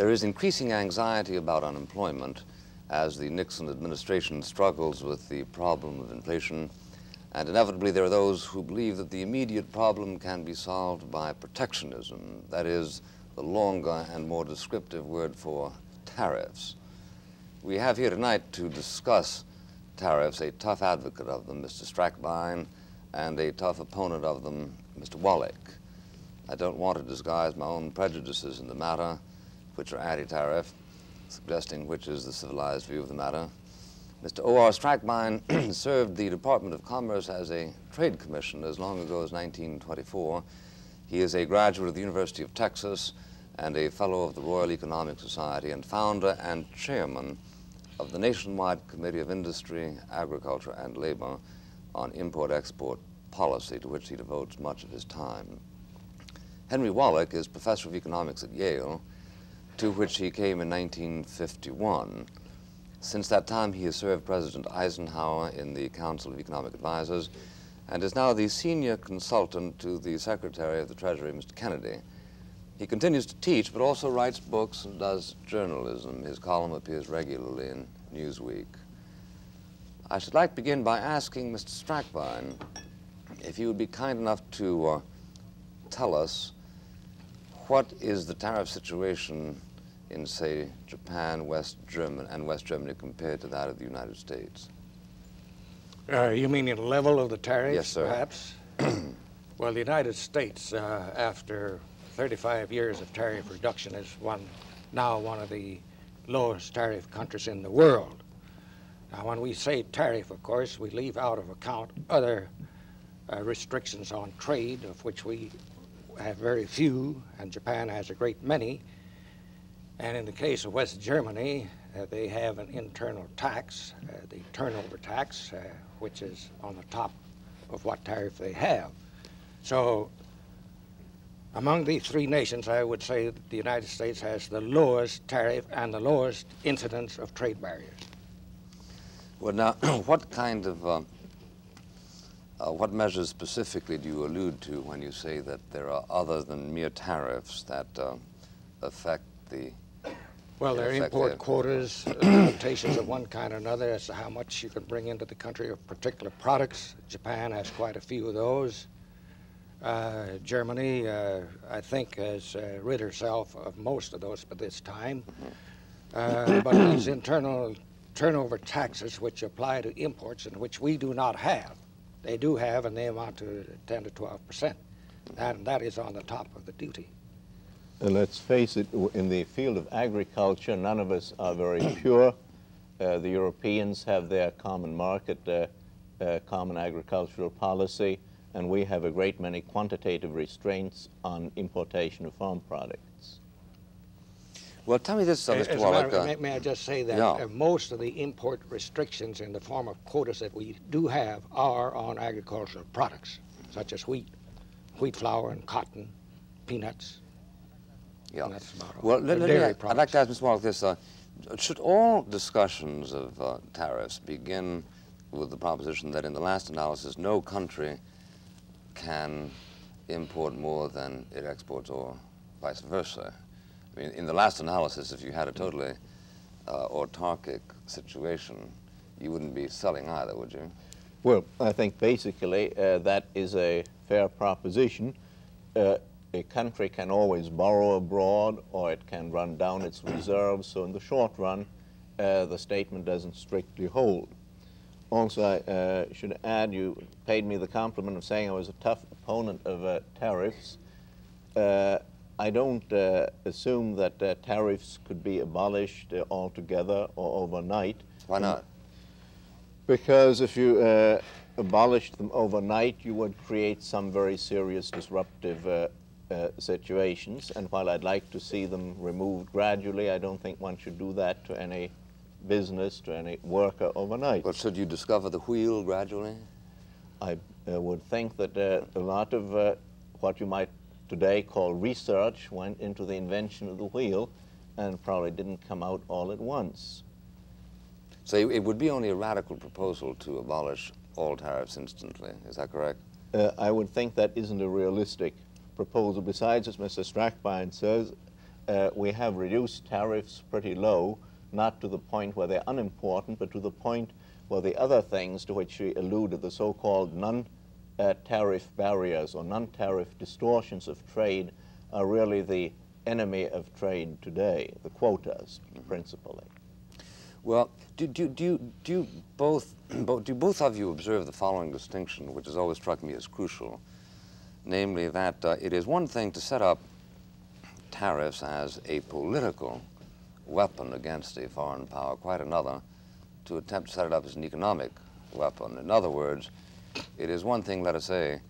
There is increasing anxiety about unemployment as the Nixon administration struggles with the problem of inflation, and inevitably there are those who believe that the immediate problem can be solved by protectionism, that is, the longer and more descriptive word for tariffs. We have here tonight to discuss tariffs a tough advocate of them, Mr. Strackbein, and a tough opponent of them, Mr. Wallich. I don't want to disguise my own prejudices in the matter, which are anti-tariff, suggesting which is the civilized view of the matter. Mr. O.R. Strackbein served the Department of Commerce as a trade commissioner as long ago as 1924. He is a graduate of the University of Texas and a fellow of the Royal Economic Society and founder and chairman of the Nationwide Committee of Industry, Agriculture, and Labor on Import-Export Policy, to which he devotes much of his time. Henry Wallich is professor of economics at Yale, to which he came in 1951. Since that time, he has served President Eisenhower in the Council of Economic Advisors and is now the senior consultant to the Secretary of the Treasury, Mr. Kennedy. He continues to teach, but also writes books and does journalism. His column appears regularly in Newsweek. I should like to begin by asking Mr. Strackbein if he would be kind enough to tell us what is the tariff situation in, say, Japan, West Germany compared to that of the United States? You mean the level of the tariffs, yes, sir. Perhaps? Well, the United States, after 35 years of tariff reduction, is now one of the lowest tariff countries in the world. Now, when we say tariff, of course, we leave out of account other restrictions on trade, of which we have very few, and Japan has a great many. And in the case of West Germany, they have an internal tax, the turnover tax, which is on the top of what tariff they have. So among these three nations, I would say that the United States has the lowest tariff and the lowest incidence of trade barriers. Well, now, what kind of what measures specifically do you allude to when you say that there are other than mere tariffs that affect the... Well, there are import quotas, limitations of one kind or another as to how much you can bring into the country of particular products. Japan has quite a few of those. Germany, I think, has rid herself of most of those by this time. But these internal turnover taxes which apply to imports and which we do not have, they do have, and they amount to 10 to 12%. And that is on the top of the duty. Let's face it, in the field of agriculture, none of us are very pure. The Europeans have their common market, common agricultural policy, and we have a great many quantitative restraints on importation of farm products. Well, tell me this, Mr. Wallich. May I just say that most of the import restrictions in the form of quotas that we do have are on agricultural products, such as wheat flour, and cotton, peanuts. Yeah. And that's about all. Well, I'd like to ask Mr. Wallich this. Should all discussions of tariffs begin with the proposition that in the last analysis no country can import more than it exports or vice versa? I mean, in the last analysis, if you had a totally autarkic situation, you wouldn't be selling either, would you? Well, I think basically that is a fair proposition. A country can always borrow abroad, or it can run down its reserves, so in the short run, the statement doesn't strictly hold. Also, I should add, you paid me the compliment of saying I was a tough opponent of tariffs. I don't assume that tariffs could be abolished altogether or overnight. Why not? Because if you abolished them overnight, you would create some very serious disruptive situations. And while I'd like to see them removed gradually, I don't think one should do that to any business, to any worker overnight. But should you discover the wheel gradually? I would think that a lot of what you might today call research went into the invention of the wheel and probably didn't come out all at once. So it would be only a radical proposal to abolish all tariffs instantly, is that correct? I would think that isn't a realistic proposal. Besides, as Mr. Strackbein says, we have reduced tariffs pretty low, not to the point where they're unimportant, but to the point where the other things to which we alluded, the so-called non-tariff barriers or non-tariff distortions of trade, are really the enemy of trade today, the quotas principally. Well, do both of you observe the following distinction, which has always struck me as crucial, namely that it is one thing to set up tariffs as a political weapon against a foreign power, quite another to attempt to set it up as an economic weapon. In other words, it is one thing, let us say,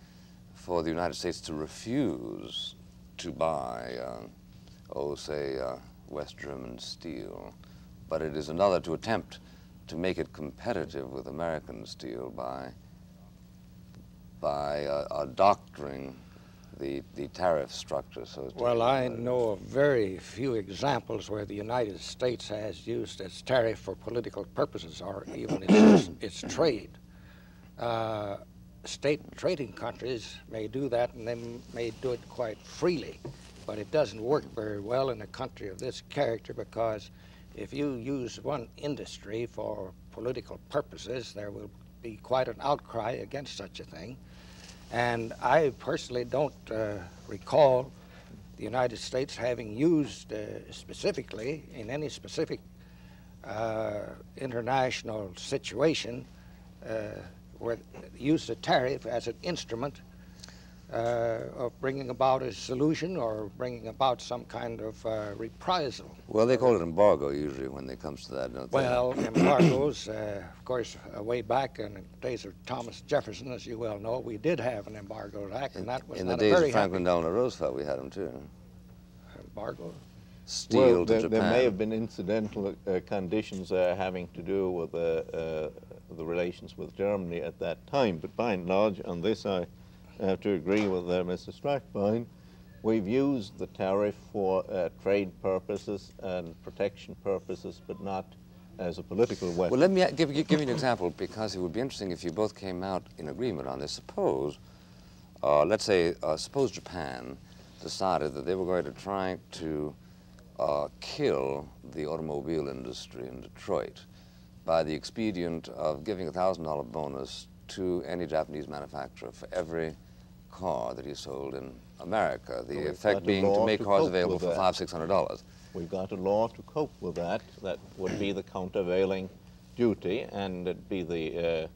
for the United States to refuse to buy, say, West German steel, but it is another to attempt to make it competitive with American steel by doctoring the tariff structure. So well, I know of very few examples where the United States has used its tariff for political purposes or even its trade. State trading countries may do that, and they may do it quite freely, but it doesn't work very well in a country of this character, because if you use one industry for political purposes, there will be quite an outcry against such a thing. And I personally don't recall the United States having used specifically in any specific international situation where use the tariff as an instrument of bringing about a solution or bringing about some kind of reprisal. Well, they call it embargo usually when it comes to that, don't they? Well, embargoes, of course, way back in the days of Thomas Jefferson, as you well know, we did have an embargo act, and that was in not the a days very of Franklin Delano Roosevelt, we had them too. Embargo? Steel to there Japan. may have been incidental conditions having to do with the relations with Germany at that time, but by and large, on this I have to agree with Mr. Strackbein. We've used the tariff for trade purposes and protection purposes, but not as a political weapon. Well, let me give you an example, because it would be interesting if you both came out in agreement on this. Suppose, let's say, suppose Japan decided that they were going to try to kill the automobile industry in Detroit by the expedient of giving a $1,000 bonus to any Japanese manufacturer for every car that he sold in America. The effect being to make cars available for $500, $600. We've got a law to cope with that. That would be the countervailing duty, and it'd be the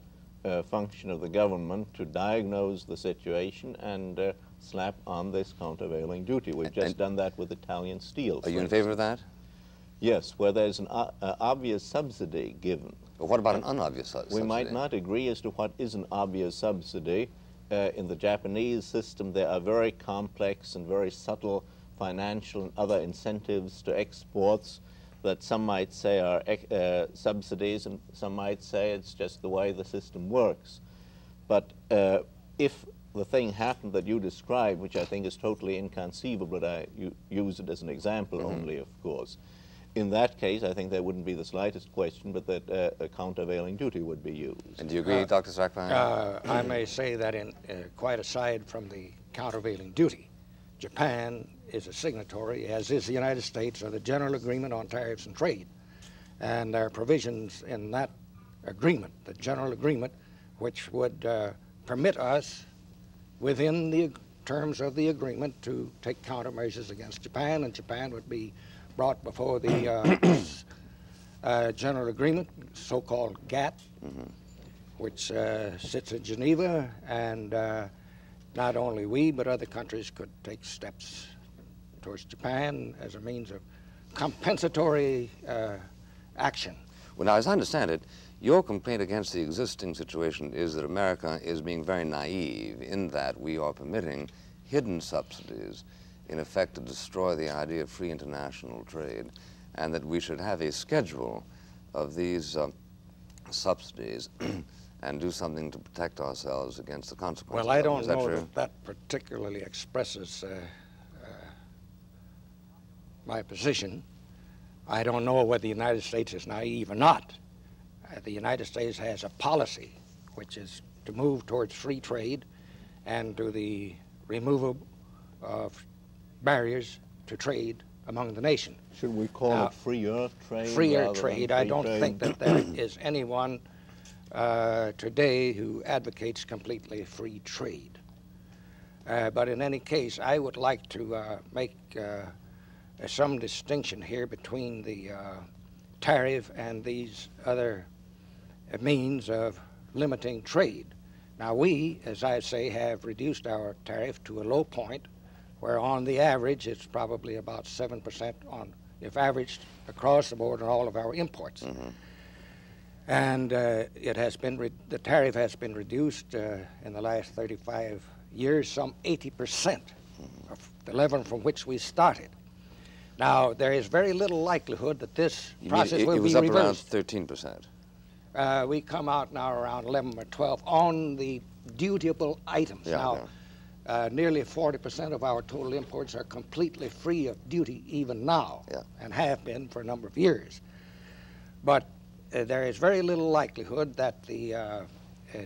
function of the government to diagnose the situation and slap on this countervailing duty. We've just done that with Italian steel. Are you in favor of that? Yes, where there's an obvious subsidy given. But what about an unobvious subsidy? We might not agree as to what is an obvious subsidy. In the Japanese system, there are very complex and very subtle financial and other incentives to exports that some might say are subsidies, and some might say it's just the way the system works. But if the thing happened that you described, which I think is totally inconceivable, but I use it as an example only, of course, in that case, I think there wouldn't be the slightest question, but that a countervailing duty would be used. And do you agree, Dr. Strackbein? I may say that quite aside from the countervailing duty, Japan is a signatory, as is the United States, of the General Agreement on Tariffs and Trade. And there are provisions in that agreement, the General Agreement, which would permit us, within the terms of the agreement, to take countermeasures against Japan, and Japan would be brought before the General Agreement, so-called GATT, which sits in Geneva, and not only we, but other countries could take steps towards Japan as a means of compensatory action. Well, now, as I understand it, your complaint against the existing situation is that America is being very naive in that we are permitting hidden subsidies, in effect, to destroy the idea of free international trade, and that we should have a schedule of these subsidies and do something to protect ourselves against the consequences. Well, I don't know true? that particularly expresses my position. I don't know whether the United States is naive or not. The United States has a policy which is to move towards free trade and to the removal of barriers to trade among the nation. Should we call it freer trade? Freer trade. I don't think that there is anyone today who advocates completely free trade. But in any case, I would like to make some distinction here between the tariff and these other means of limiting trade. Now we, as I say, have reduced our tariff to a low point, where on the average it's probably about 7% on, if averaged across the board on all of our imports. Mm-hmm. And it has been the tariff has been reduced in the last 35 years, some 80% of the level from which we started. Now, there is very little likelihood that this process will be reversed. It was up around 13%. We come out now around 11 or 12 on the dutiable items. Yeah, now, nearly 40% of our total imports are completely free of duty even now, and have been for a number of years. But there is very little likelihood that the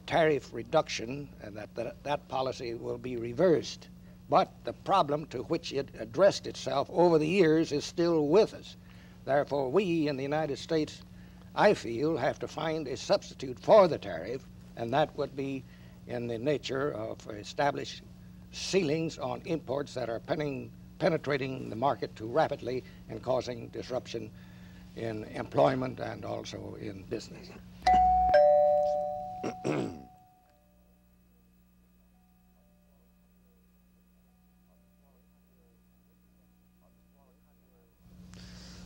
tariff reduction and that policy will be reversed. But the problem to which it addressed itself over the years is still with us. Therefore, we in the United States, I feel, have to find a substitute for the tariff, and that would be in the nature of established ceilings on imports that are penetrating the market too rapidly and causing disruption in employment and also in business.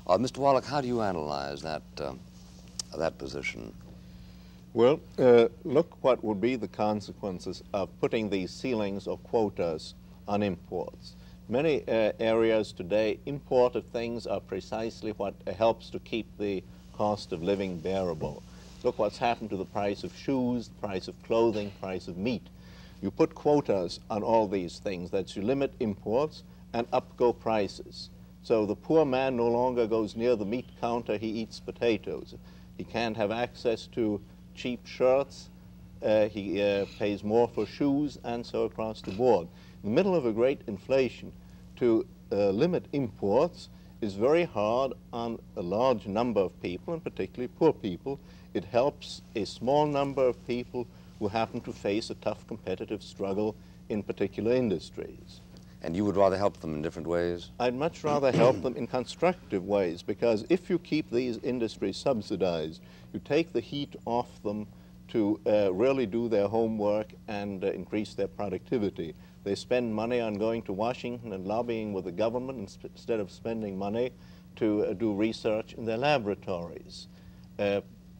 Mr. Wallich, how do you analyze that position? Well, look what would be the consequences of putting these ceilings or quotas on imports. Many areas today, imported things are precisely what helps to keep the cost of living bearable. Look what's happened to the price of shoes, the price of clothing, price of meat. You put quotas on all these things, that you limit imports, and up go prices. So the poor man no longer goes near the meat counter, he eats potatoes. He can't have access to cheap shirts, he pays more for shoes, and so across the board. In the middle of a great inflation, to limit imports is very hard on a large number of people, and particularly poor people. It helps a small number of people who happen to face a tough competitive struggle in particular industries. And you would rather help them in different ways? I'd much rather help them in constructive ways, because if you keep these industries subsidized, you take the heat off them to really do their homework and increase their productivity. They spend money on going to Washington and lobbying with the government instead of spending money to do research in their laboratories.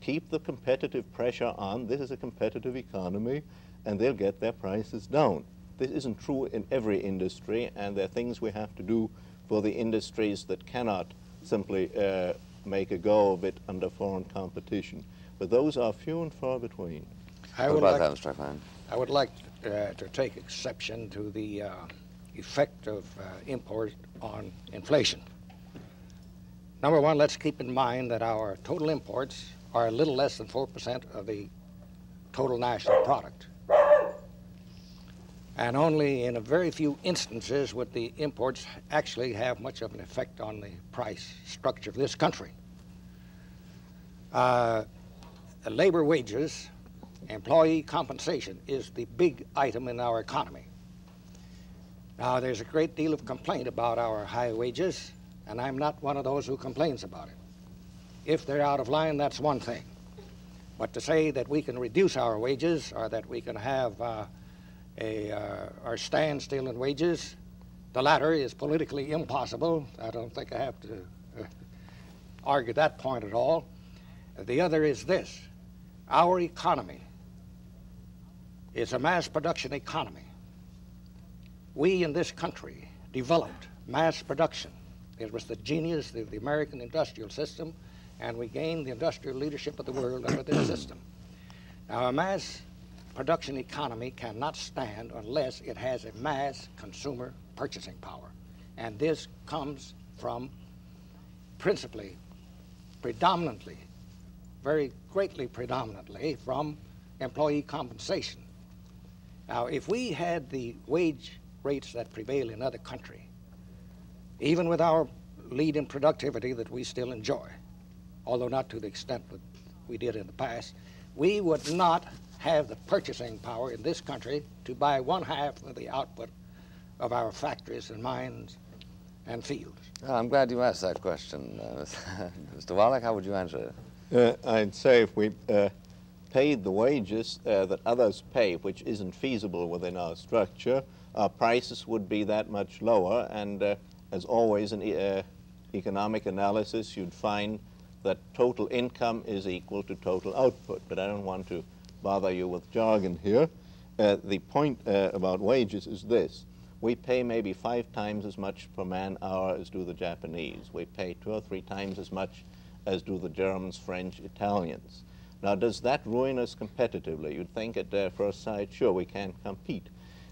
Keep the competitive pressure on. This is a competitive economy, and they'll get their prices down. This isn't true in every industry, and there are things we have to do for the industries that cannot simply make a go of it under foreign competition. But those are few and far between. What about that, Mr. Strackbein? I would like to take exception to the effect of import on inflation. Number one, let's keep in mind that our total imports are a little less than 4% of the total national product. And only in a very few instances would the imports actually have much of an effect on the price structure of this country. Labor wages, employee compensation is the big item in our economy. Now, there's a great deal of complaint about our high wages, and I'm not one of those who complains about it. If they're out of line, that's one thing. But to say that we can reduce our wages or that we can have our standstill in wages, the latter is politically impossible. I don't think I have to argue that point at all. The other is this. Our economy is a mass production economy. We in this country developed mass production. It was the genius of the American industrial system, and we gained the industrial leadership of the world under this system. Now, a mass production economy cannot stand unless it has a mass consumer purchasing power. And this comes from principally, predominantly, very greatly predominantly from employee compensation. Now, if we had the wage rates that prevail in other countries, even with our lead in productivity that we still enjoy, although not to the extent that we did in the past, we would not have the purchasing power in this country to buy 1/2 of the output of our factories and mines and fields. Well, I'm glad you asked that question. Mr. Wallich, how would you answer it? I'd say if we paid the wages that others pay, which isn't feasible within our structure, our prices would be that much lower, and as always in economic analysis, you'd find that total income is equal to total output. But I don't want to bother you with jargon here. The point about wages is this. We pay maybe 5 times as much per man hour as do the Japanese. We pay 2 or 3 times as much as do the Germans, French, Italians. Now, does that ruin us competitively? You'd think at first sight, sure, we can't compete.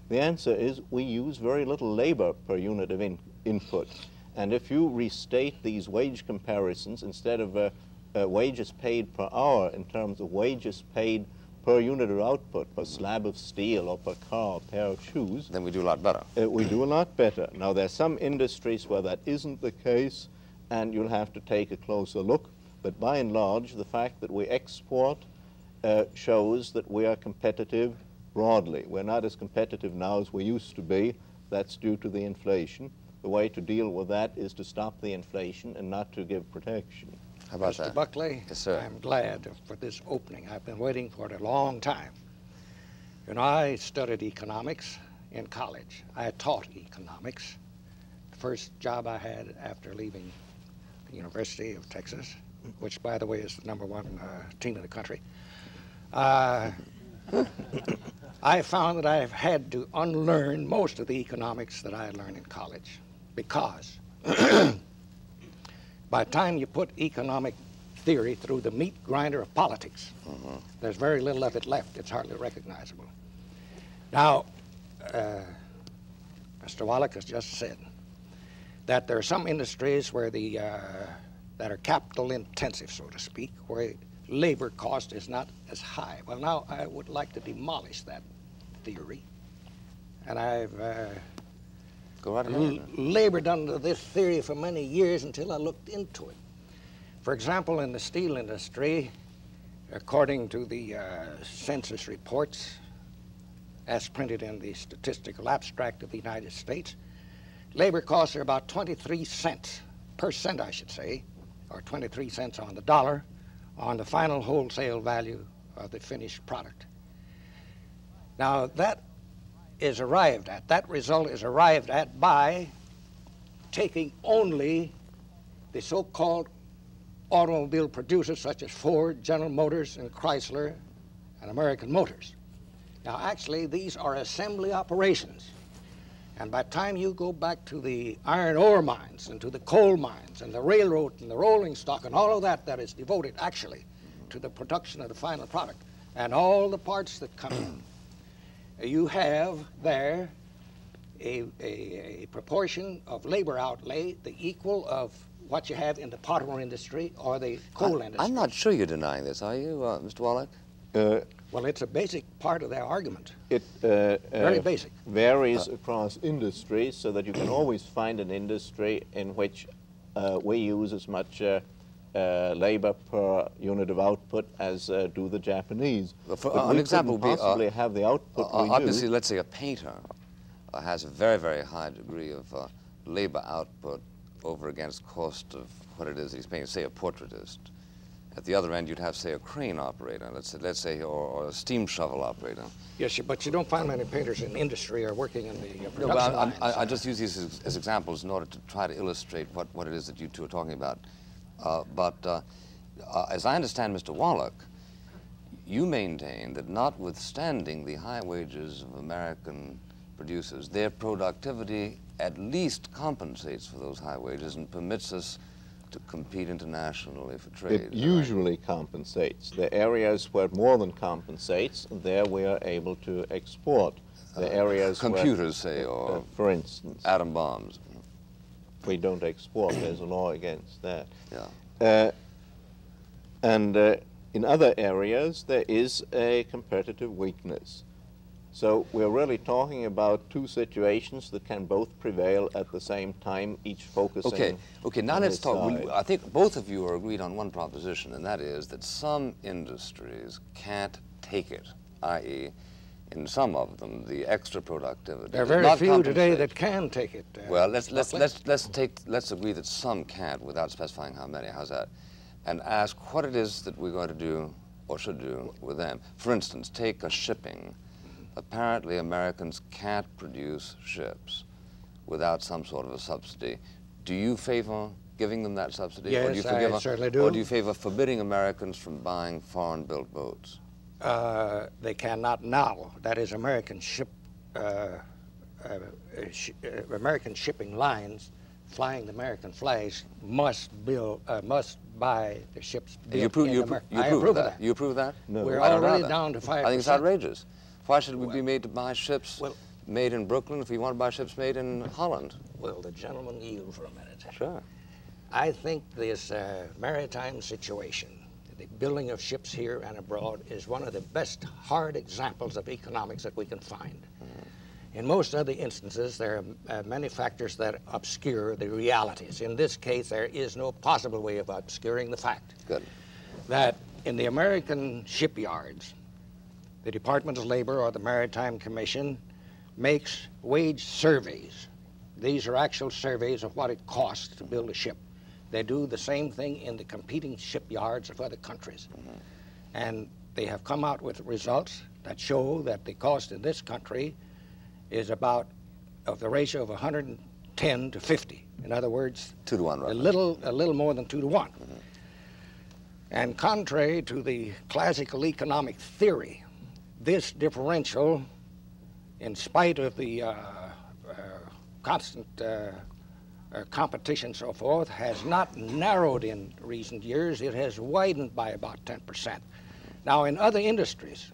The answer is we use very little labor per unit of input. And if you restate these wage comparisons, instead of wages paid per hour in terms of wages paid per unit of output, per slab of steel or per car or pair of shoes, then we do a lot better. We do a lot better. Now, there are some industries where that isn't the case, and you'll have to take a closer look. But by and large, the fact that we export shows that we are competitive broadly. We're not as competitive now as we used to be. That's due to the inflation. The way to deal with that is to stop the inflation and not to give protection. How about Mr. that? Buckley, Yes, sir. I'm glad for this opening. I've been waiting for it a long time. You know, I studied economics in college. I taught economics. The first job I had after leaving the University of Texas, which, by the way, is the #1 team in the country, I found that I've had to unlearn most of the economics that I learned in college, because by the time you put economic theory through the meat grinder of politics, there's very little of it left. It's hardly recognizable. Now, Mr. Wallich has just said that there are some industries where that are capital intensive, so to speak, where labor cost is not as high. Well, now I would like to demolish that theory, and I've Go right ahead. labored under this theory for many years until I looked into it. For example, in the steel industry, according to the census reports as printed in the Statistical Abstract of the United States, labor costs are about 23 cents per cent, I should say, or 23 cents on the dollar on the final wholesale value of the finished product. Now, that result is arrived at by taking only the so-called automobile producers such as Ford, General Motors, and Chrysler, and American Motors. Now, actually, these are assembly operations. And by the time you go back to the iron ore mines and to the coal mines and the railroad and the rolling stock and all of that that is devoted actually to the production of the final product and all the parts that come in, you have there a proportion of labor outlay the equal of what you have in the potter industry or the coal industry. I'm not sure you're denying this, are you, Mr. Wallich? Well, it's a basic part of their argument. It Very basic. varies across industries, so that you can always find an industry in which we use as much labor per unit of output as do the Japanese. For an example would be, possibly have the output we obviously, do. let's say a painter has a very, very high degree of labor output over against cost of what it is he's painting, say a portraitist. At the other end, you'd have, say, a crane operator, let's say, or a steam shovel operator. Yes, but you don't find many painters in industry or working in the production No, but lines. I just use these as examples in order to try to illustrate what it is that you two are talking about. As I understand Mr. Wallich, you maintain that notwithstanding the high wages of American producers, their productivity at least compensates for those high wages and permits us to compete internationally for trade. It usually compensates. The areas where it more than compensates, there we are able to export. The areas computers, where, say, or for instance, atom bombs. we don't export. There's a law against that. Yeah. In other areas, there is a competitive weakness. So we're really talking about two situations that can both prevail at the same time, each focusing Okay, now on let's its talk. side. I think both of you are agreed on one proposition, and that is that some industries can't take it, i.e., in some of them, the extra productivity. There are does very not few today compensate. that can take it. Well, Buckley. let's agree that some can't without specifying how many. How's that? And ask what it is that we're going to do or should do with them. For instance, take a shipping. Apparently, Americans can't produce ships without some sort of a subsidy. Do you favor giving them that subsidy? Yes, or do you I certainly do. Or do you favor forbidding Americans from buying foreign-built boats? They cannot now. That is, American shipping lines flying the American flags must buy the ships built in America. I approve of that. You approve of that? No. We're I don't know already that. down to 5%. I think it's outrageous. Why should we be made to buy ships made in Brooklyn if we want to buy ships made in Holland? Will the gentleman yield for a minute? Sure. I think this maritime situation, the building of ships here and abroad, is one of the best hard examples of economics that we can find. In most other instances, there are many factors that obscure the realities. In this case, there is no possible way of obscuring the fact that in the American shipyards, the Department of Labor or the Maritime Commission makes wage surveys. These are actual surveys of what it costs to build a ship. They do the same thing in the competing shipyards of other countries. And they have come out with results that show that the cost in this country is about of the ratio of 110 to 50. In other words, 2 to 1, right? a little more than 2 to 1. And contrary to the classical economic theory, this differential, in spite of the constant competition and so forth, has not narrowed in recent years. It has widened by about 10%. Now, in other industries,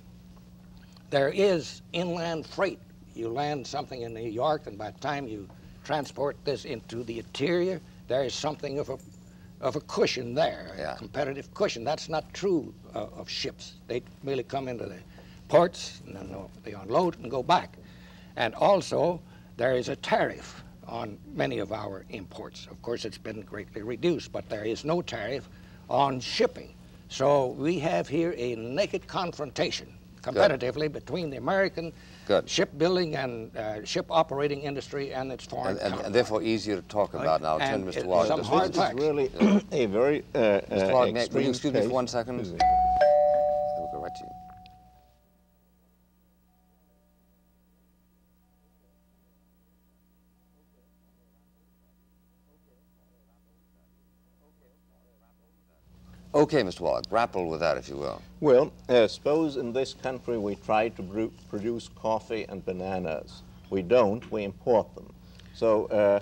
there is inland freight. You land something in New York, and by the time you transport this into the interior, there is something of a cushion there, a competitive cushion. That's not true of ships. They merely come into the ports, and then they unload and go back. And also, there is a tariff on many of our imports. Of course, it's been greatly reduced, but there is no tariff on shipping. So we have here a naked confrontation competitively between the American shipbuilding and ship operating industry and its foreign counterpart. And therefore easier to talk about now. And Mr. Wallich. some hard This facts. is really a very Mr. Wallich, will extreme you excuse me case. for 1 second? Excuse me. We'll go right to you. Okay, Mr. Wallich, grapple with that, if you will. Well, suppose in this country we try to produce coffee and bananas. We don't, we import them. So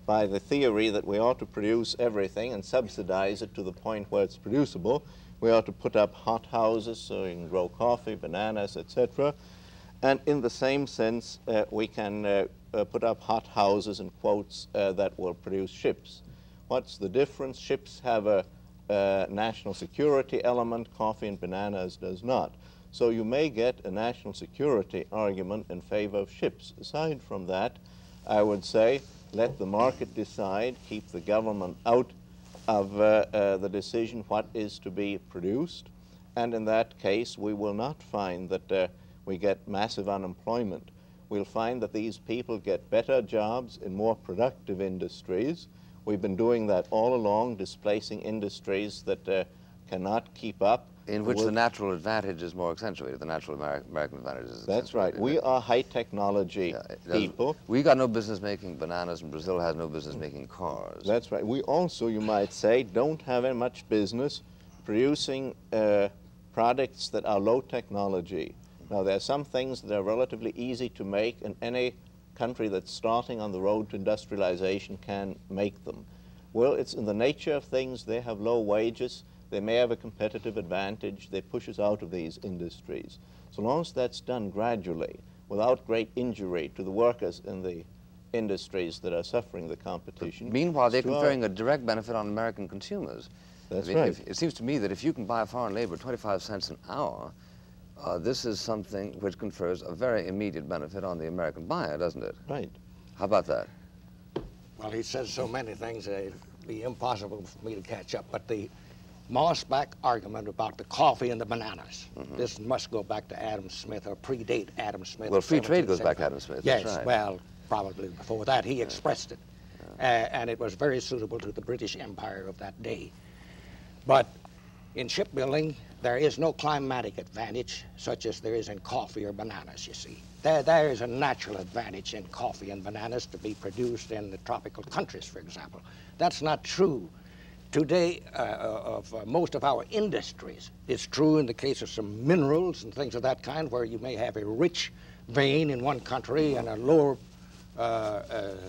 by the theory that we ought to produce everything and subsidize it to the point where it's producible, we ought to put up hot houses so you can grow coffee, bananas, etc. And in the same sense, we can put up hot houses, in quotes, that will produce ships. What's the difference? Ships have a national security element, coffee and bananas does not. So you may get a national security argument in favor of ships. Aside from that, I would say let the market decide, keep the government out of the decision what is to be produced, and in that case we will not find that we get massive unemployment. We'll find that these people get better jobs in more productive industries. We've been doing that all along, displacing industries that cannot keep up. In which the natural advantage is more accentuated, the natural American advantage is That's right. We are high technology people. We got no business making bananas, and Brazil has no business making cars. That's right. We also, you might say, don't have very much business producing products that are low technology. Now, there are some things that are relatively easy to make, and any country that's starting on the road to industrialization can make them. Well, it's in the nature of things. They have low wages. They may have a competitive advantage. They push us out of these industries. So long as that's done gradually, without great injury to the workers in the industries that are suffering the competition. Meanwhile, they're conferring a direct benefit on American consumers. That's I mean, right. It seems to me that if you can buy foreign labor 25 cents an hour, this is something which confers a very immediate benefit on the American buyer, doesn't it? Right. How about that? Well, he says so many things that it'd be impossible for me to catch up. But the Mossback argument about the coffee and the bananas, this must go back to Adam Smith or predate Adam Smith. Well, free trade goes back to Adam Smith. Yes, that's right. well, probably before that he expressed it. And it was very suitable to the British Empire of that day. But in shipbuilding, there is no climatic advantage such as there is in coffee or bananas, you see. There is a natural advantage in coffee and bananas to be produced in the tropical countries, for example. That's not true today of most of our industries. It's true in the case of some minerals and things of that kind, where you may have a rich vein in one country and a lower,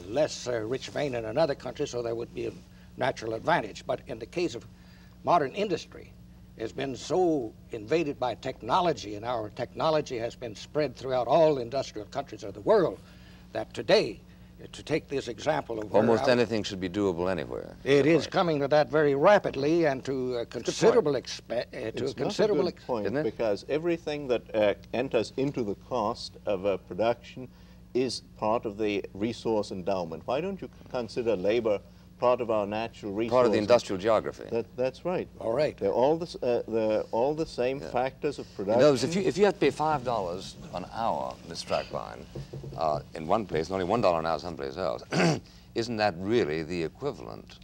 less rich vein in another country, so there would be a natural advantage. But in the case of modern industry, has been so invaded by technology, and our technology has been spread throughout all industrial countries of the world, that today, to take this example of almost anything should be doable anywhere. It is coming to that very rapidly, and to a considerable extent. It's not a good point, because everything that enters into the cost of production is part of the resource endowment. Why don't you consider labor part of our natural resources? Part of the industrial geography. That's right. All right. They're all the same factors of production. In other words, if you have to pay $5 an hour, Ms. Strackbein, in one place, and only $1 an hour someplace else, isn't that really the equivalent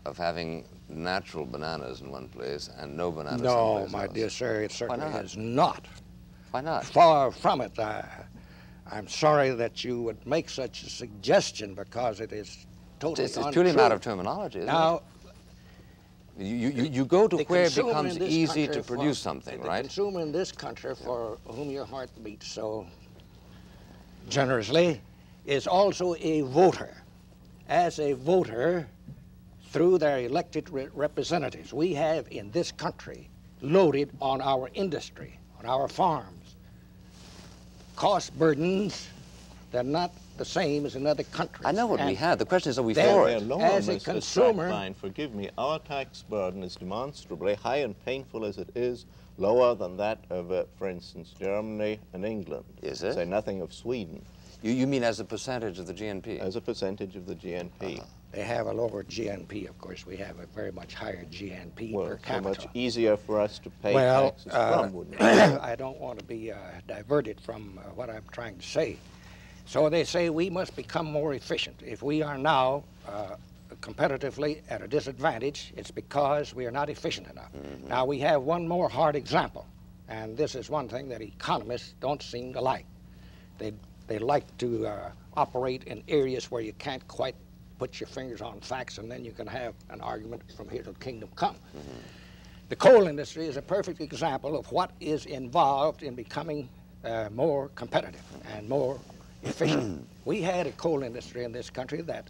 of having natural bananas in one place and no bananas someplace else? No, my dear sir, it certainly not? is not. Why not? Far from it. I'm sorry that you would make such a suggestion, because it is totally It's purely a matter of terminology, isn't now, it? You go to where it becomes easy to for, produce something, right? The consumer in this country, for whom your heart beats so generously, is also a voter. As a voter, through their elected representatives, we have in this country loaded on our industry, on our farms, cost burdens that are not the same as in other countries. I know what we have. The question is, are we there- for it? As a consumer- Strackbein, forgive me, our tax burden is demonstrably, high and painful as it is, lower than that of, for instance, Germany and England. Is it? Say nothing of Sweden. You mean as a percentage of the GNP? As a percentage of the GNP. They have a lower GNP, of course. We have a very much higher GNP Well, per so capita. much easier for us to pay Well, taxes from, wouldn't it? I don't want to be diverted from what I'm trying to say. So they say we must become more efficient. If we are now competitively at a disadvantage, it's because we are not efficient enough. Now, we have one more hard example, and this is one thing that economists don't seem to like. They like to operate in areas where you can't quite put your fingers on facts, and then you can have an argument from here to kingdom come. The coal industry is a perfect example of what is involved in becoming more competitive and more efficient. We had a coal industry in this country that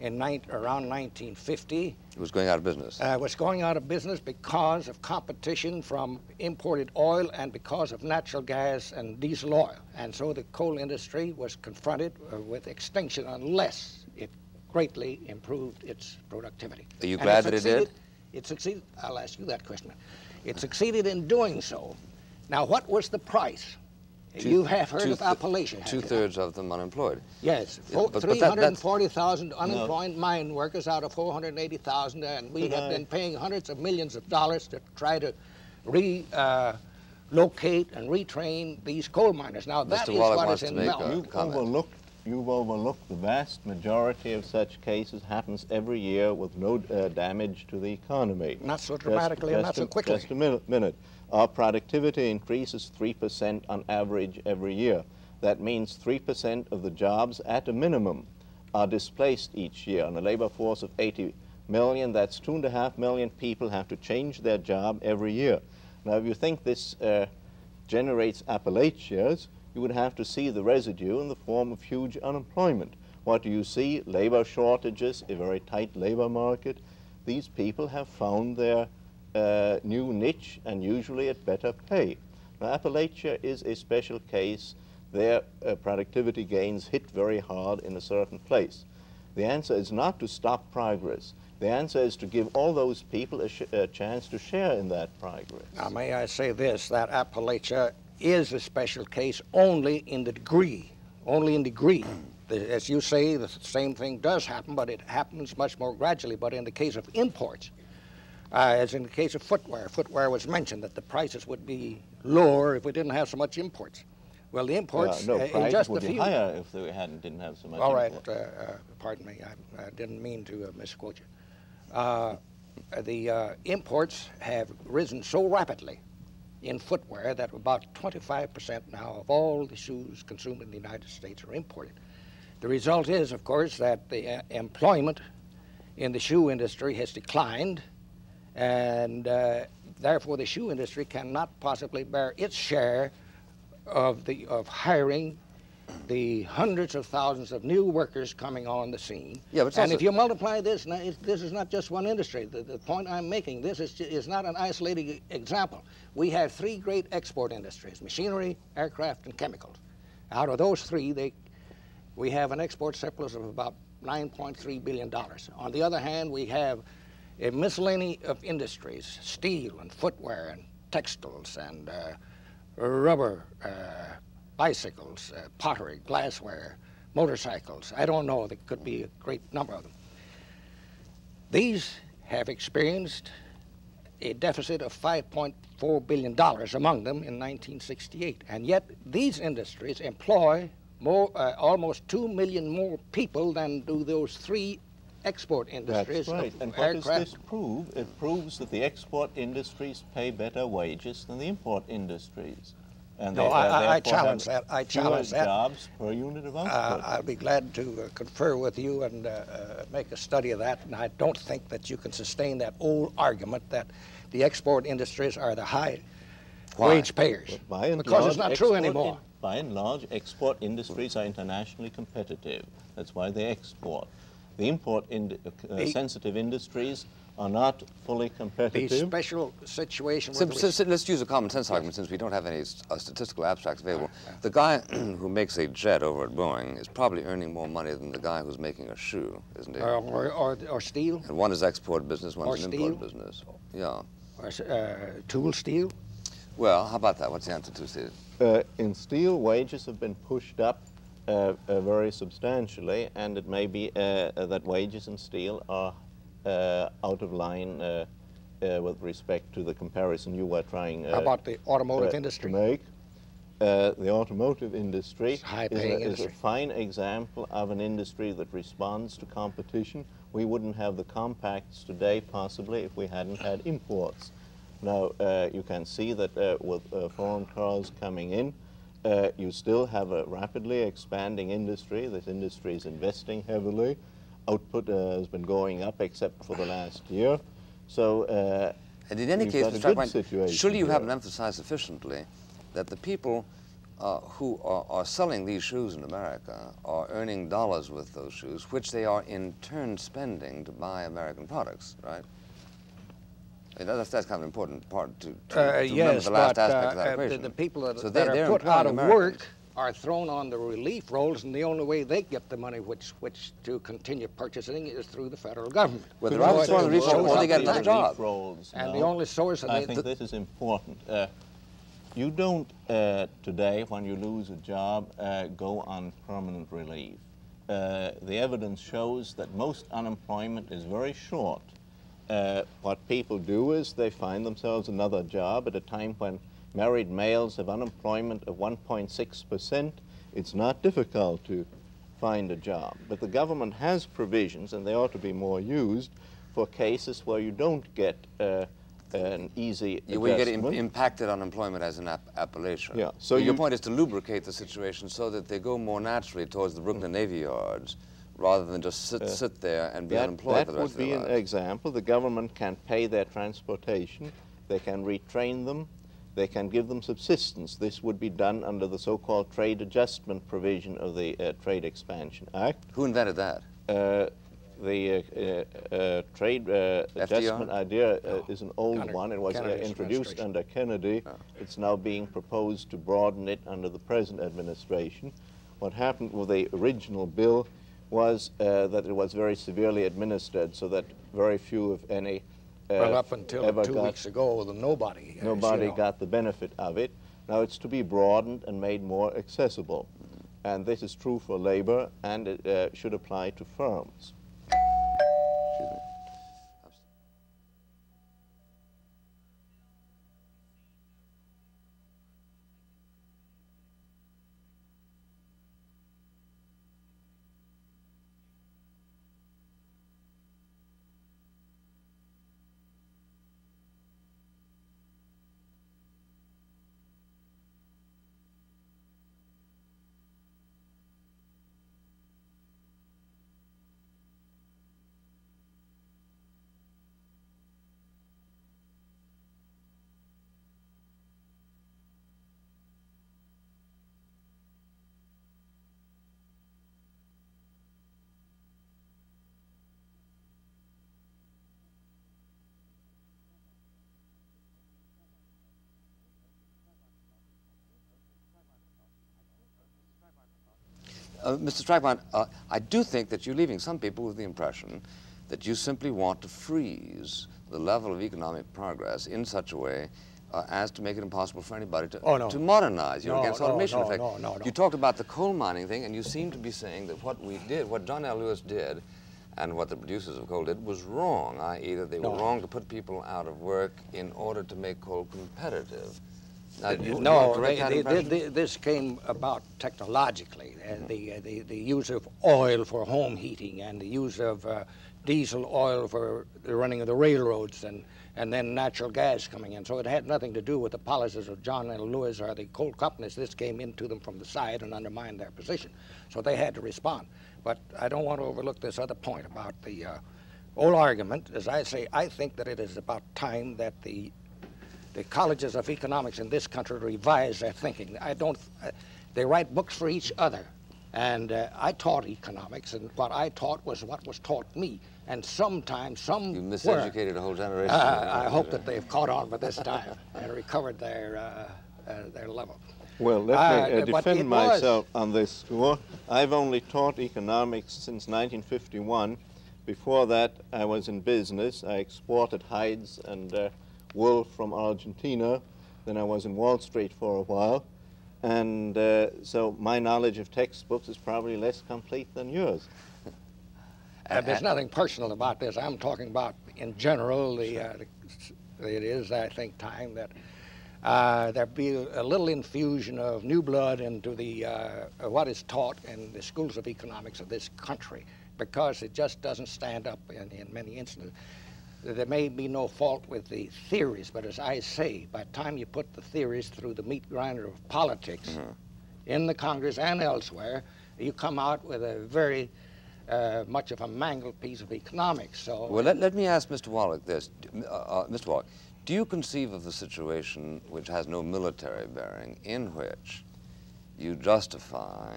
around 1950 It was going out of business. was going out of business because of competition from imported oil and because of natural gas and diesel oil. And so the coal industry was confronted with extinction unless it greatly improved its productivity. Are you And glad that it did? It succeeded. I'll ask you that question. It succeeded in doing so. Now, what was the price? You have heard of Appalachia, have you? Two-thirds of them unemployed. Yes, But 340,000 unemployed mine workers out of 480,000, and we have been paying hundreds of millions of dollars to try to relocate and retrain these coal miners. Now, that Mr. is Wallich what wants is to in make Melbourne. You've overlooked the vast majority of such cases happens every year with no damage to the economy. Not so dramatically and not so quickly. Just a minute. Our productivity increases 3% on average every year. That means 3% of the jobs at a minimum are displaced each year. On a labor force of 80 million, that's 2.5 million people have to change their job every year. Now, if you think this generates Appalachias, you would have to see the residue in the form of huge unemployment. What do you see? Labor shortages, a very tight labor market. These people have found their new niche, and usually at better pay. Now, Appalachia is a special case. Their productivity gains hit very hard in a certain place. The answer is not to stop progress. The answer is to give all those people a chance to share in that progress. Now, may I say this, that Appalachia is a special case only in the degree, only in degree. As you say, the same thing does happen, but it happens much more gradually. But in the case of imports, as in the case of footwear was mentioned that the prices would be lower if we didn't have so much imports. Well, the imports, no, in prices just would a be few. higher if they didn't have so much. All right, import. pardon me, I didn't mean to misquote you. The imports have risen so rapidly in footwear that about 25% now of all the shoes consumed in the United States are imported. The result is, of course, that the employment in the shoe industry has declined, and therefore the shoe industry cannot possibly bear its share of hiring the hundreds of thousands of new workers coming on the scene. Yeah, but and if you multiply this, now, this is not just one industry. The point I'm making, this is not an isolated example. We have three great export industries: machinery, aircraft, and chemicals. Out of those three, we have an export surplus of about $9.3 billion. On the other hand, we have a miscellany of industries: steel and footwear and textiles and rubber, bicycles, pottery, glassware, motorcycles. I don't know, there could be a great number of them. These have experienced a deficit of $5.4 billion among them in 1968, and yet these industries employ almost 2 million more people than do those three export industries. That's right. And what does this prove? It proves that the export industries pay better wages than the import industries. And no, I challenge that. I challenge that. Jobs per unit of output. I'll be glad to confer with you and make a study of that. And I don't think that you can sustain that old argument that the export industries are the high wage payers. Because it's not true anymore. By and large, export industries are internationally competitive. That's why they export. The import sensitive industries are not fully competitive. The special situation... Let's use a common sense argument, since we don't have any statistical abstracts available. The guy who makes a jet over at Boeing is probably earning more money than the guy who's making a shoe, isn't he? Or steel. And one is export business, one is import business. Yeah. Or tool steel. Well, how about that? What's the answer to steel? In steel, wages have been pushed up very substantially, and it may be that wages in steel are out of line with respect to the comparison you were trying How about the automotive industry? to make. The automotive industry is a fine example of an industry that responds to competition. We wouldn't have the compacts today, possibly, if we hadn't had imports. Now, you can see that with foreign cars coming in, you still have a rapidly expanding industry. This industry is investing heavily. Output has been going up except for the last year. So, and in any case, Mr. Strackbein, surely you haven't emphasized sufficiently that the people who are selling these shoes in America are earning dollars with those shoes, which they are in turn spending to buy American products, right? I mean, that's kind of an important part to remember the last aspect of that equation. The people that are put out of work are thrown on the relief rolls, and the only way they get the money which to continue purchasing is through the federal government. Well, they're always thrown on the relief rolls, or they get another job. And the only source of I think this is important. You don't today, when you lose a job, go on permanent relief. The evidence shows that most unemployment is very short. What people do is they find themselves another job at a time when married males have unemployment of 1.6%. It's not difficult to find a job. But the government has provisions, and they ought to be more used, for cases where you don't get an easy adjustment. We get impacted unemployment as an appellation. Yeah. So your point is to lubricate the situation so that they go more naturally towards the Brooklyn Navy Yards, rather than just sit there and be unemployed for the rest of their lives. That would be an example. The government can pay their transportation, they can retrain them, they can give them subsistence. This would be done under the so-called trade adjustment provision of the Trade Expansion Act. Who invented that? The trade adjustment idea is an old one. It was introduced under Kennedy. It's now being proposed to broaden it under the present administration. What happened with the original bill was that it was very severely administered, so that very few, if any, well, up until 2 weeks ago, nobody got the benefit of it. Now it's to be broadened and made more accessible. And this is true for labor, and it should apply to firms. Excuse me. Mr. Strackbein, I do think that you're leaving some people with the impression that you simply want to freeze the level of economic progress in such a way as to make it impossible for anybody to modernize. You're against automation. No. You talked about the coal mining thing, and you seem to be saying that what we did, what John L. Lewis did, and what the producers of coal did was wrong, i.e. that they were wrong to put people out of work in order to make coal competitive. Now, this came about technologically. The use of oil for home heating and the use of diesel oil for the running of the railroads and then natural gas coming in. So it had nothing to do with the policies of John L. Lewis or the coal companies. This came into them from the side and undermined their position. So they had to respond. But I don't want to overlook this other point about the old argument. As I say, I think that it is about time that the colleges of economics in this country revise their thinking. They write books for each other. And I taught economics, and what I taught was what was taught me. And sometimes, You miseducated a whole generation. I hope that they've caught on by this time and recovered their level. Well, let me defend myself on this score. I've only taught economics since 1951. Before that, I was in business. I exported hides and wool from Argentina. Then I was in Wall Street for a while. And so my knowledge of textbooks is probably less complete than yours. There's nothing personal about this. I'm talking about, in general, it is, I think, time that there be a little infusion of new blood into the what is taught in the schools of economics of this country, because it just doesn't stand up in many instances. There may be no fault with the theories, but as I say, by the time you put the theories through the meat grinder of politics in the Congress and elsewhere, you come out with a very much of a mangled piece of economics. So, well, let me ask Mr. Wallich this. Mr. Wallich, do you conceive of a situation which has no military bearing, in which you justify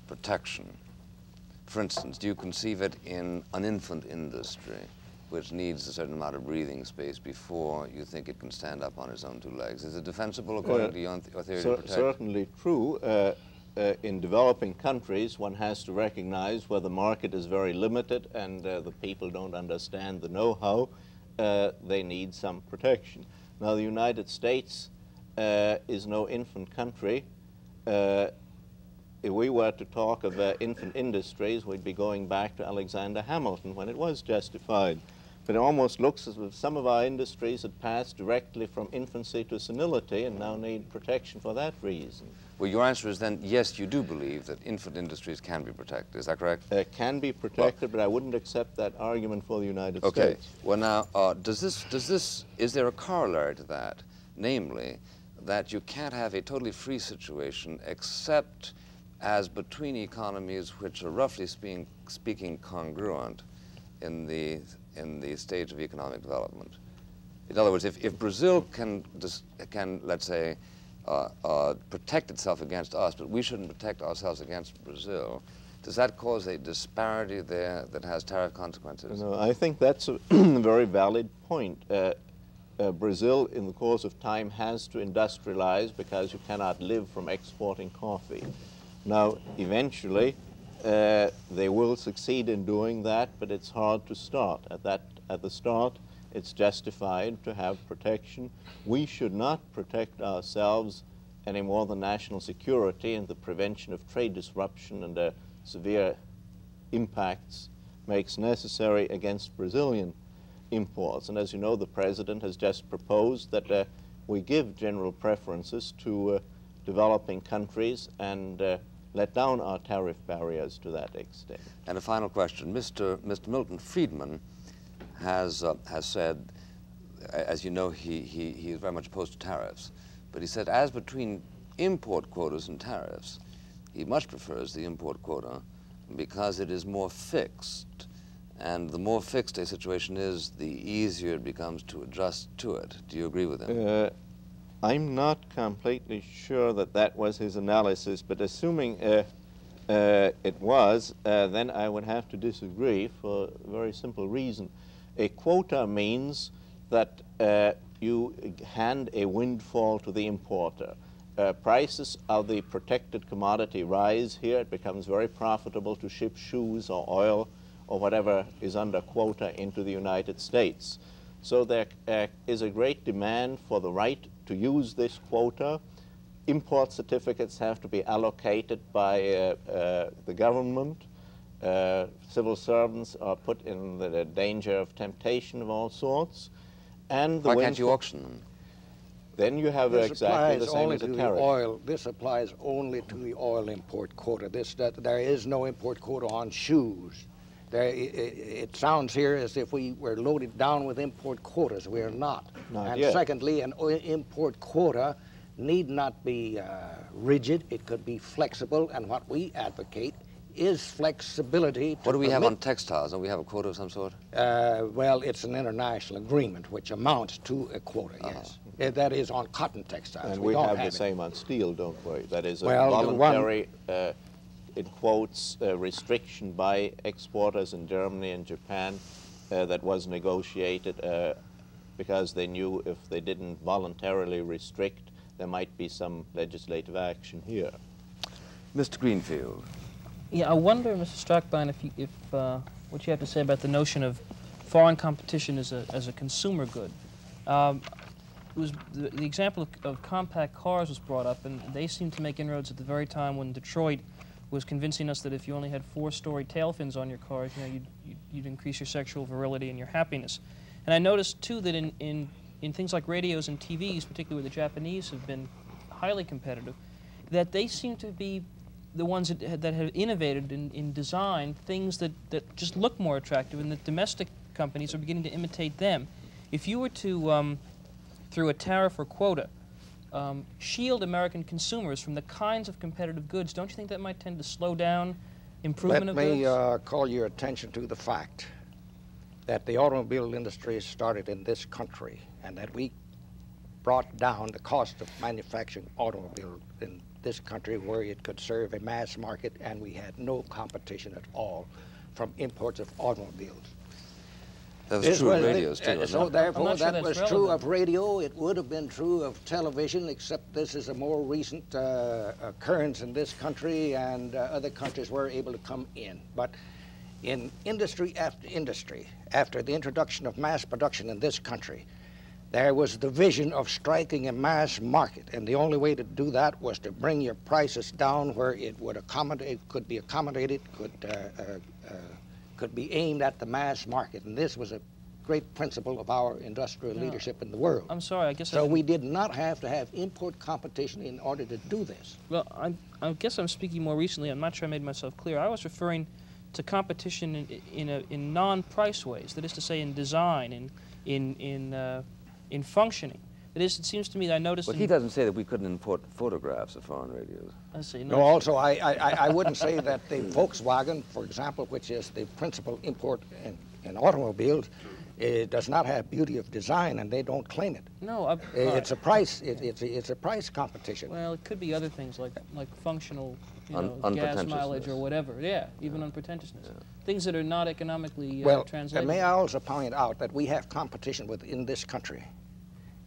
protection? For instance, do you conceive it in an infant industry, which needs a certain amount of breathing space before you think it can stand up on its own two legs? Is it defensible according to your theory of protection? Certainly true. In developing countries, one has to recognize where the market is very limited and the people don't understand the know-how, they need some protection. Now, the United States is no infant country. If we were to talk of infant industries, we'd be going back to Alexander Hamilton when it was justified. But it almost looks as if some of our industries had passed directly from infancy to senility and now need protection for that reason. Well, your answer is then, yes, you do believe that infant industries can be protected. Is that correct? Can be protected, but I wouldn't accept that argument for the United States. Okay. Well, now, is there a corollary to that? Namely, that you can't have a totally free situation except as between economies which are roughly speaking congruent in the stage of economic development. In other words, if Brazil can, let's say, protect itself against us, but we shouldn't protect ourselves against Brazil, does that cause a disparity there that has tariff consequences? No, I think that's a very valid point. Brazil, in the course of time, has to industrialize because you cannot live from exporting coffee. Now, eventually, they will succeed in doing that, but it's hard to start. At the start, it's justified to have protection. We should not protect ourselves any more than national security and the prevention of trade disruption and severe impacts makes necessary against Brazilian imports. And as you know, the President has just proposed that we give general preferences to developing countries and let down our tariff barriers to that extent. And a final question. Mr. Milton Friedman has said, as you know, he is very much opposed to tariffs, but he said as between import quotas and tariffs, he much prefers the import quota because it is more fixed. And the more fixed a situation is, the easier it becomes to adjust to it. Do you agree with him? I'm not completely sure that that was his analysis, but assuming it was, then I would have to disagree for a very simple reason. A quota means that you hand a windfall to the importer. Prices of the protected commodity rise here. It becomes very profitable to ship shoes or oil or whatever is under quota into the United States. So there is a great demand for the right to use this quota. Import certificates have to be allocated by the government. Civil servants are put in the danger of temptation of all sorts. And why can't you auction them? Then you have exactly the same as a tariff. This applies only to the oil import quota. There is no import quota on shoes. It sounds here as if we were loaded down with import quotas. We are not. Not and yet. secondly, an import quota need not be rigid. It could be flexible, and what we advocate is flexibility. What do we have on textiles? Don't we have a quota of some sort? Well, it's an international agreement which amounts to a quota, yes. That is on cotton textiles. And we have the same on steel, don't we? That is a Well, voluntary, in quotes, restriction by exporters in Germany and Japan that was negotiated because they knew if they didn't voluntarily restrict, there might be some legislative action here. Mr. Greenfield. Yeah, I wonder, Mr. Strackbein, if what you have to say about the notion of foreign competition as a consumer good. It was the example of compact cars was brought up, and they seemed to make inroads at the very time when Detroit was convincing us that if you only had 4-story tail fins on your cars, you know, you'd increase your sexual virility and your happiness. And I noticed too that in things like radios and TVs, particularly where the Japanese have been highly competitive, that they seem to be the ones that have innovated in design things that just look more attractive, and that domestic companies are beginning to imitate them. If you were to, through a tariff or quota, shield American consumers from the kinds of competitive goods, don't you think that might tend to slow down improvement of goods? Let me call your attention to the fact that the automobile industry started in this country, and that we brought down the cost of manufacturing automobiles in this country where it could serve a mass market, and we had no competition at all from imports of automobiles. That was true of radios too, So therefore, sure that was that's true relevant. of radio. It would have been true of television, except this is a more recent occurrence in this country, and other countries were able to come in. But in industry after industry, after the introduction of mass production in this country, there was the vision of striking a mass market, and the only way to do that was to bring your prices down where it would accommodate, could be accommodated, could be aimed at the mass market. And this was a great principle of our industrial leadership in the world. I'm sorry, I guess So we did not have to have import competition in order to do this. Well, I guess I'm speaking more recently. I'm not sure I made myself clear. I was referring to competition in non-price ways. That is to say, in design, in functioning. That is, it seems to me that I noticed. But he doesn't say that we couldn't import photographs of foreign radios. I see. No, also, I wouldn't say that the Volkswagen, for example, which is the principal import in automobiles, it does not have beauty of design, and they don't claim it. No, it's a price. It's a price competition. Well, it could be other things like functional, gas Unpretentiousness. mileage or whatever. Yeah, even unpretentiousness. Yeah. Things that are not economically Well, translatable. may I also point out that we have competition within this country,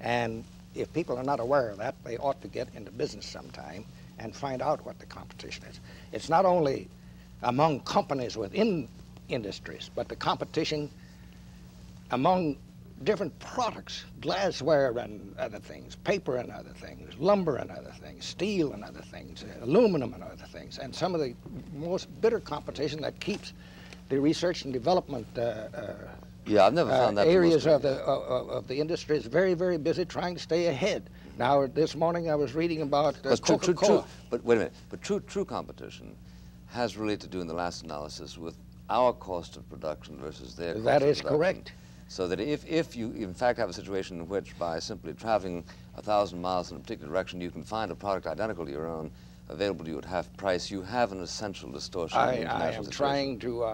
and if people are not aware of that, they ought to get into business sometime and find out what the competition is. It's not only among companies within industries, but the competition among different products, glassware and other things, paper and other things, lumber and other things, steel and other things, aluminum and other things, and some of the most bitter competition that keeps the research and development Yeah, I've never found that areas of the industry is very, very busy trying to stay ahead. Now, this morning I was reading about Coca-Cola. But wait a minute. But true competition has really to do in the last analysis with our cost of production versus their cost of production. That is correct. So that if you in fact have a situation in which by simply traveling 1,000 miles in a particular direction you can find a product identical to your own available to you at half price, you have an essential distortion. I am trying to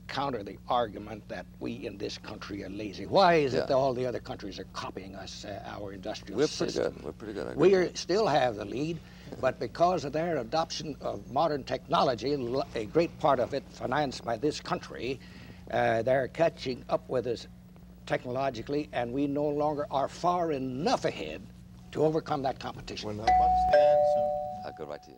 counter the argument that we in this country are lazy. Why is it that all the other countries are copying us, our industrial system? We're pretty good. We still have the lead, but because of their adoption of modern technology, a great part of it financed by this country, they're catching up with us technologically, and we no longer are far enough ahead to overcome that competition. Well, now, what's the answer? I'll go right to you.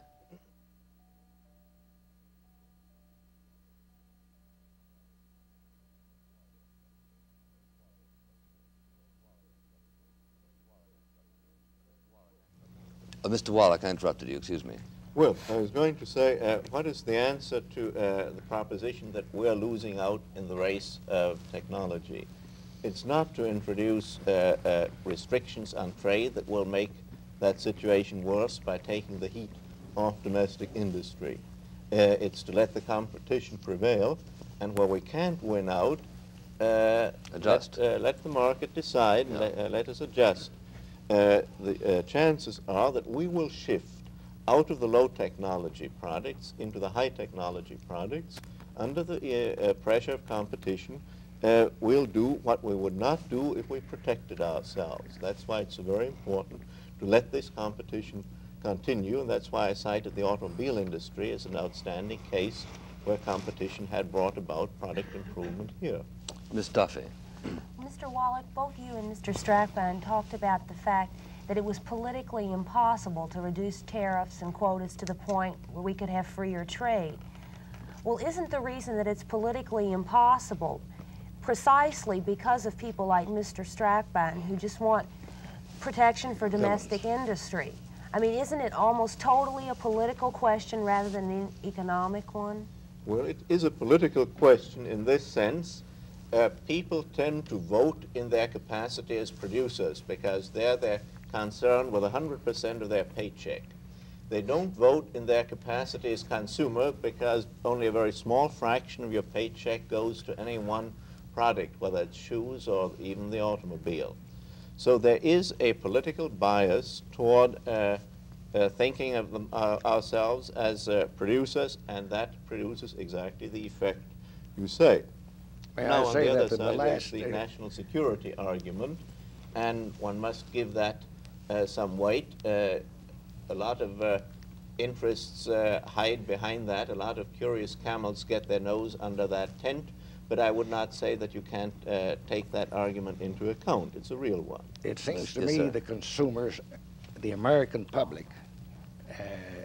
Mr. Wallich, I interrupted you, excuse me. Well, I was going to say, what is the answer to the proposition that we're losing out in the race of technology? It's not to introduce restrictions on trade that will make that situation worse by taking the heat off domestic industry. It's to let the competition prevail, and where we can't win out, adjust. Let the market decide, and let us adjust. The chances are that we will shift out of the low technology products into the high technology products under the pressure of competition. We'll do what we would not do if we protected ourselves. That's why it's very important to let this competition continue, and that's why I cited the automobile industry as an outstanding case where competition had brought about product improvement here. Ms. Duffy. Mr. Wallich, both you and Mr. Strackbein talked about the fact that it was politically impossible to reduce tariffs and quotas to the point where we could have freer trade. Well, isn't the reason that it's politically impossible precisely because of people like Mr. Strackbein who just want protection for domestic industry? I mean, isn't it almost totally a political question rather than an economic one? Well, it is a political question in this sense. People tend to vote in their capacity as producers because they're concerned with 100% of their paycheck. They don't vote in their capacity as consumer because only a very small fraction of your paycheck goes to any one product, whether it's shoes or even the automobile. So there is a political bias toward thinking of ourselves as producers, and that produces exactly the effect you say. Now, on the other side, there's the national security argument, and one must give that some weight. A lot of interests hide behind that. A lot of curious camels get their nose under that tent. But I would not say that you can't take that argument into account. It's a real one. It seems to me the consumers, the American public,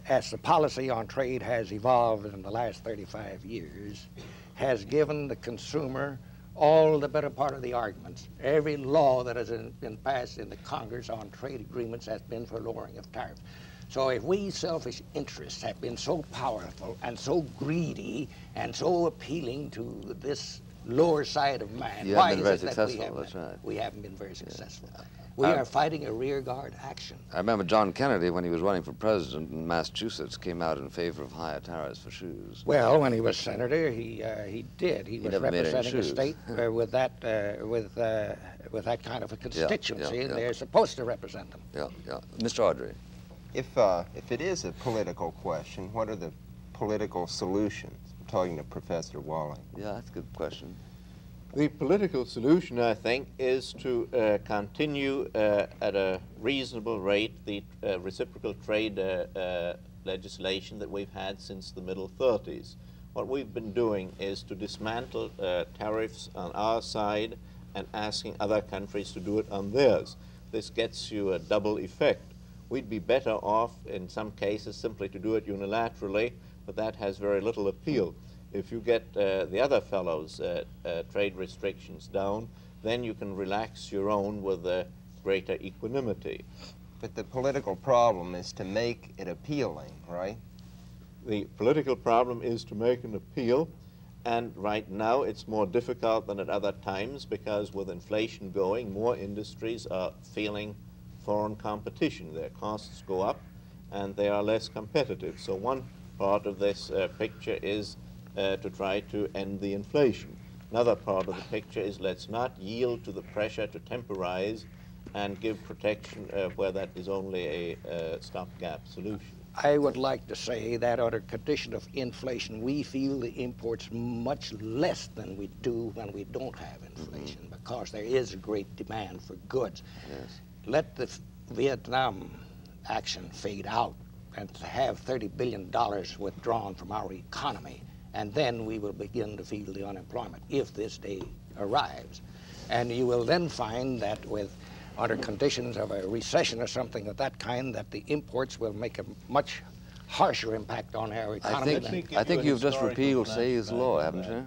as the policy on trade has evolved in the last 35 years, has given the consumer all the better part of the arguments. Every law that has been passed in the Congress on trade agreements has been for lowering of tariffs. So if we selfish interests have been so powerful and so greedy and so appealing to this lower side of man, why is it that we haven't been very successful? We are fighting a rearguard action. I remember John Kennedy, when he was running for president in Massachusetts, came out in favor of higher tariffs for shoes. Well, when he was senator, he did. He was representing a state with that kind of a constituency, and they're supposed to represent them. Yeah. Mr. Audrey. If it is a political question, what are the political solutions? I'm talking to Professor Wallich. Yeah, that's a good question. The political solution, I think, is to continue at a reasonable rate the reciprocal trade legislation that we've had since the middle 30s. What we've been doing is to dismantle tariffs on our side and asking other countries to do it on theirs. This gets you a double effect. We'd be better off, in some cases, simply to do it unilaterally, but that has very little appeal. If you get the other fellows' trade restrictions down, then you can relax your own with a greater equanimity. But the political problem is to make it appealing, right? The political problem is to make an appeal, and right now it's more difficult than at other times because with inflation going, more industries are feeling foreign competition. Their costs go up and they are less competitive. So one part of this picture is to try to end the inflation. Another part of the picture is let's not yield to the pressure to temporize and give protection where that is only a stopgap solution. I would like to say that under condition of inflation, we feel the imports much less than we do when we don't have inflation, because there is a great demand for goods. Yes. Let the Vietnam action fade out and to have $30 billion withdrawn from our economy, and then we will begin to feel the unemployment if this day arrives. And you will then find that under conditions of a recession or something of that kind, that the imports will make a much harsher impact on our economy. I think you've just repealed Say's law, haven't you?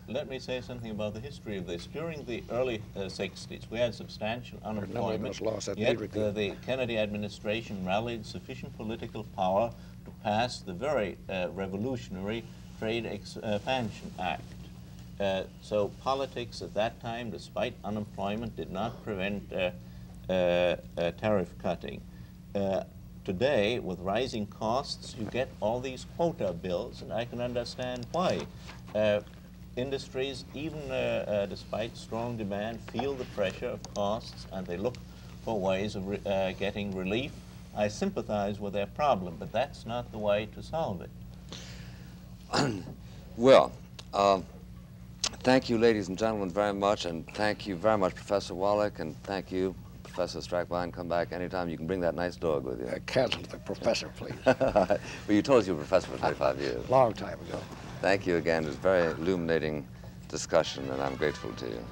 Let me say something about the history of this. During the early 60s, we had substantial unemployment, yet the Kennedy administration rallied sufficient political power to pass the very revolutionary Trade Expansion Act. So politics at that time, despite unemployment, did not prevent tariff cutting. Today, with rising costs, you get all these quota bills, and I can understand why. Industries, even despite strong demand, feel the pressure of costs, and they look for ways of getting relief. I sympathize with their problem, but that's not the way to solve it. Well, thank you, ladies and gentlemen, very much, and thank you very much, Professor Wallich, and thank you, Professor Strackbein. Come back anytime. You can bring that nice dog with you. Cancel the professor, please. Well, you told us you were a professor for 25 years. Long time ago. Thank you again. It was a very illuminating discussion, and I'm grateful to you.